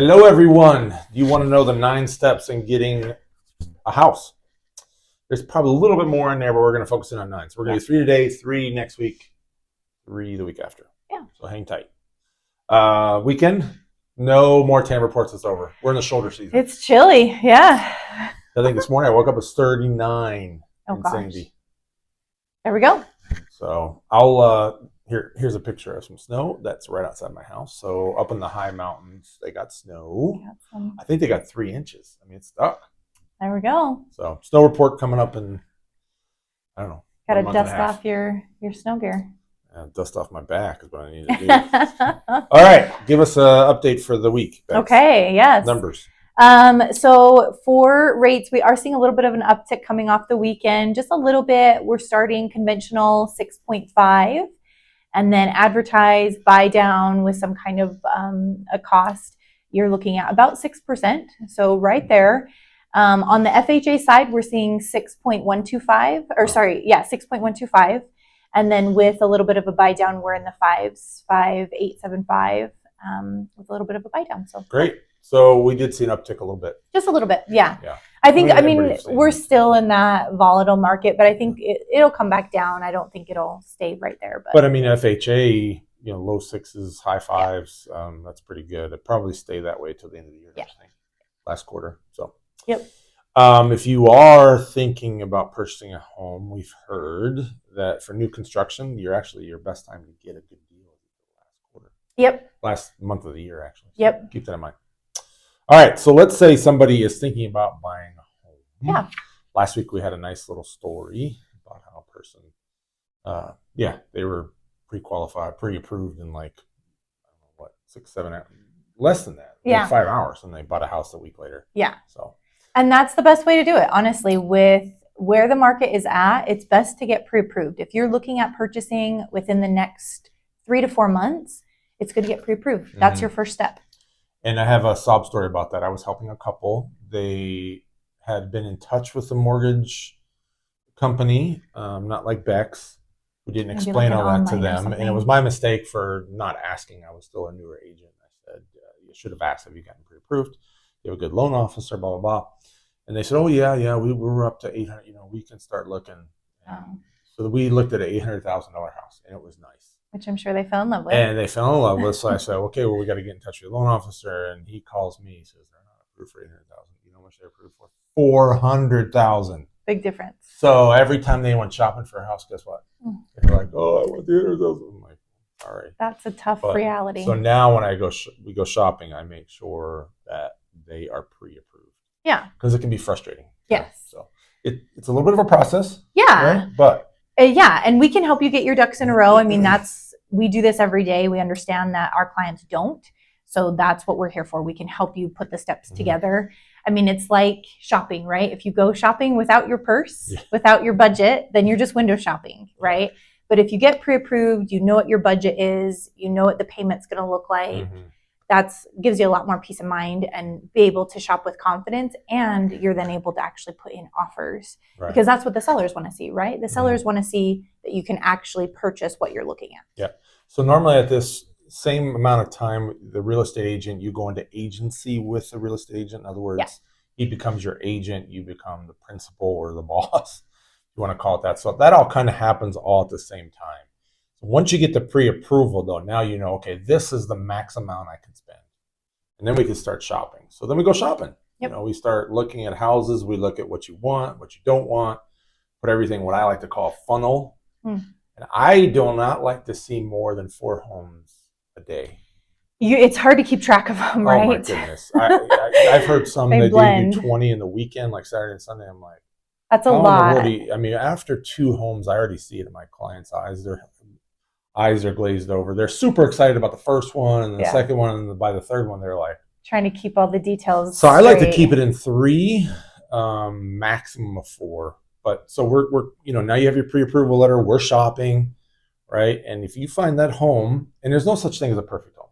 Hello, everyone. Do you want to know the 9 steps in getting a house? There's probably a little bit more in there, but we're going to focus in on 9. So we're going to do 3 today, 3 next week, 3 the week after. Yeah. So hang tight. Weekend, no more tan reports. It's over. We're in the shoulder season. It's chilly. Yeah. I think this morning I woke up with 39 in Sandy. There we go. So I'll here's a picture of some snow that's right outside my house. So up in the high mountains, they got snow. I think they got 3 inches. I mean, it's stuck. There we go. So snow report coming up in, I don't know. Got to dust off your snow gear. Dust off my back is what I need to do. All right, give us an update for the week, Bex. Okay. Yes. Numbers. So for rates, we are seeing a little bit of an uptick coming off the weekend, just a little bit. We're starting conventional 6.5 and then advertised buy down with some kind of a cost. You're looking at about 6%. So right there. On the FHA side, we're seeing 6.125 or 6.125. And then with a little bit of a buy down, we're in the 5s, 5.875 with a little bit of a buy down. So great. So we did see an uptick a little bit. Just a little bit, yeah. I mean, we're still in that volatile market, but I think it'll come back down. I don't think it'll stay right there. But I mean, FHA, low 6s, high 5s, that's pretty good. It'll probably stay that way till the end of the year. Yeah. I think. Last quarter. So. Yep. If you are thinking about purchasing a home, we've heard that for new construction, your best time to get a good deal last quarter. Yep. Last month of the year, actually. So yep. Keep that in mind. All right. So let's say somebody is thinking about buying a home. Yeah. Last week we had a nice little story about how a person, they were pre-qualified, pre-approved in 6, 7 hours, less than that. Yeah. 5 hours, and they bought a house a week later. Yeah. So. And that's the best way to do it, honestly. With where the market is at, it's best to get pre-approved. If you're looking at purchasing within the next 3 to 4 months, it's good to get pre-approved. That's your first step. And I have a sob story about that. I was helping a couple. They had been in touch with the mortgage company, not like Bex, who didn't explain all that to them. And it was my mistake for not asking. I was still a newer agent. I said, you should have asked, have you gotten pre-approved? You have a good loan officer, blah, blah, blah. And they said, oh, yeah, we were up to 800, we can start looking. So we looked at an $800,000 house, and it was nice. Which I'm sure they fell in love with. And they fell in love with. So I said, okay, well, we got to get in touch with your loan officer. And he calls me. He says, they're not approved for $800,000. You know how much they're approved for? $400,000. Big difference. So every time they went shopping for a house, guess what? They're like, oh, I want the $800,000. I'm like, all right. That's a tough reality. So now when we go shopping, I make sure that they are pre-approved. Yeah. Because it can be frustrating. Yes. So it's a little bit of a process. Yeah. Right? But. And we can help you get your ducks in a row. I mean, we do this every day. We understand that our clients don't. So that's what we're here for. We can help you put the steps together. I mean, it's like shopping, right? If you go shopping without your purse, without your budget, then you're just window shopping, right? But if you get pre-approved, you know what your budget is, you know what the payment's going to look like. That gives you a lot more peace of mind and be able to shop with confidence. And you're then able to actually put in offers because that's what the sellers want to see, right? The sellers want to see that you can actually purchase what you're looking at. Yeah. So normally at this same amount of time, the real estate agent, you go into agency with the real estate agent. In other words, he becomes your agent. You become the principal or the boss. You want to call it that. So that all kind of happens all at the same time. Once you get the pre-approval, though, now you know, okay, this is the max amount I can spend. And then we can start shopping. So then we go shopping. Yep. We start looking at houses. We look at what you want, what you don't want, put everything, what I like to call a funnel. And I do not like to see more than 4 homes a day. It's hard to keep track of them, right? Oh, my goodness. I've heard some that do 20 in the weekend, like Saturday and Sunday. I'm like, that's a lot. After 2 homes, I already see it in my clients' eyes. Their eyes are glazed over. They're super excited about the first one and the second one, and by the third one, they're like trying to keep all the details. So I like to keep it in 3, maximum of 4. But so we're now you have your pre-approval letter. We're shopping, right? And if you find that home, and there's no such thing as a perfect home,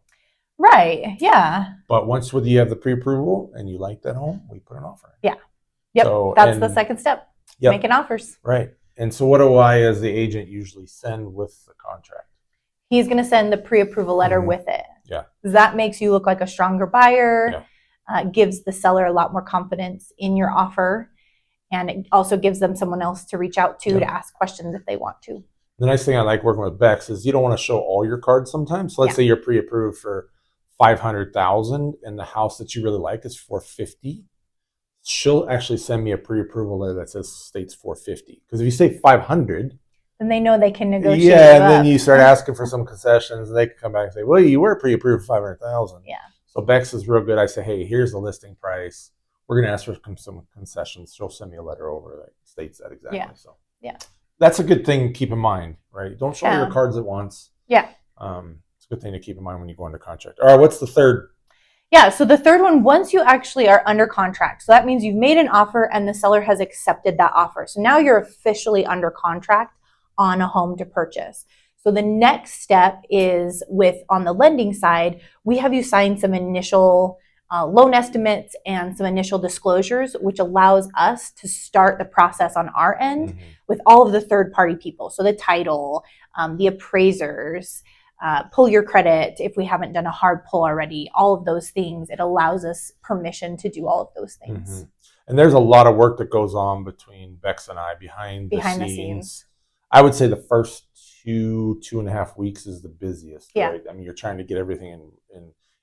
right? Yeah. But once you have the pre-approval and you like that home, we put an offer in. Yeah. Yep. So, that's the second step. Yep. Making offers. Right. And so what do I, as the agent, usually send with the contract? He's going to send the pre-approval letter with it. Yeah. That makes you look like a stronger buyer. Yeah. Gives the seller a lot more confidence in your offer. And it also gives them someone else to reach out to ask questions if they want to. The nice thing I like working with Bex is you don't want to show all your cards sometimes. So let's say you're pre-approved for $500,000 and the house that you really like is $450,000. She'll actually send me a pre-approval letter that states $450,000. Because if you say $500,000, then they know they can negotiate. Yeah, and then you start asking for some concessions, and they can come back and say, "Well, you were pre-approved for $500,000." Yeah. So Bex is real good. I say, "Hey, here's the listing price. We're going to ask for some concessions." She'll send me a letter over that states that exactly. Yeah. So that's a good thing to keep in mind, right? Don't show your cards at once. Yeah. It's a good thing to keep in mind when you go under contract. All right, what's the third? Yeah, so the third one, once you actually are under contract, so that means you've made an offer and the seller has accepted that offer. So now you're officially under contract on a home to purchase. So the next step is on the lending side, we have you sign some initial loan estimates and some initial disclosures, which allows us to start the process on our end with all of the third-party people. So the title, the appraisers, pull your credit if we haven't done a hard pull already, all of those things. It allows us permission to do all of those things. And there's a lot of work that goes on between Bex and I behind the scenes. I would say the first 2.5 weeks is the busiest, right? I mean, you're trying to get everything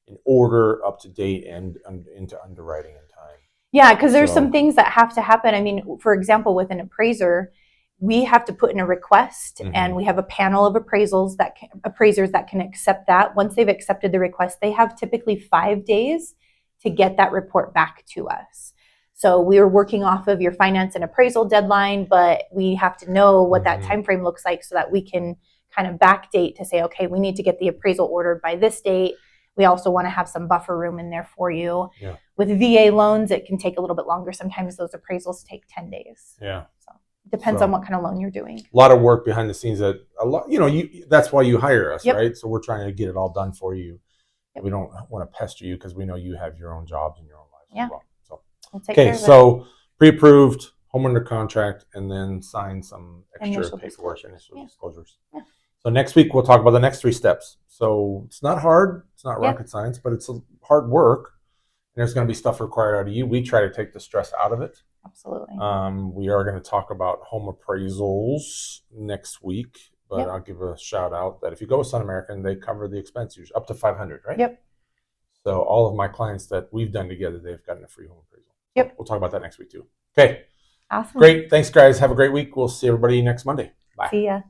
in order, up to date, and into underwriting in time. Yeah, because there's some things that have to happen. I mean, for example, with an appraiser, we have to put in a request, and we have a panel of appraisers that can accept that. Once they've accepted the request, they have typically 5 days to get that report back to us. So we are working off of your finance and appraisal deadline, but we have to know what that time frame looks like so that we can kind of backdate to say, okay, we need to get the appraisal ordered by this date. We also want to have some buffer room in there for you. Yeah. With VA loans, it can take a little bit longer. Sometimes those appraisals take 10 days. Yeah. So it depends on what kind of loan you're doing. A lot of work behind the scenes that's why you hire us, right? So we're trying to get it all done for you. We don't want to pester you because we know you have your own jobs and your own lives as well. So okay, so pre-approved, home under contract, and then sign some extra paperwork, initial disclosures. Yeah. So next week we'll talk about the next 3 steps. So it's not hard, it's not rocket science, but it's hard work. And there's going to be stuff required out of you. We try to take the stress out of it. Absolutely. We are going to talk about home appraisals next week, but I'll give a shout out that if you go with Sun American, they cover the expense usually up to $500, right? Yep. So all of my clients that we've done together, they've gotten a free home appraisal. Yep. We'll talk about that next week too. Okay. Awesome. Great. Thanks, guys. Have a great week. We'll see everybody next Monday. Bye. See ya.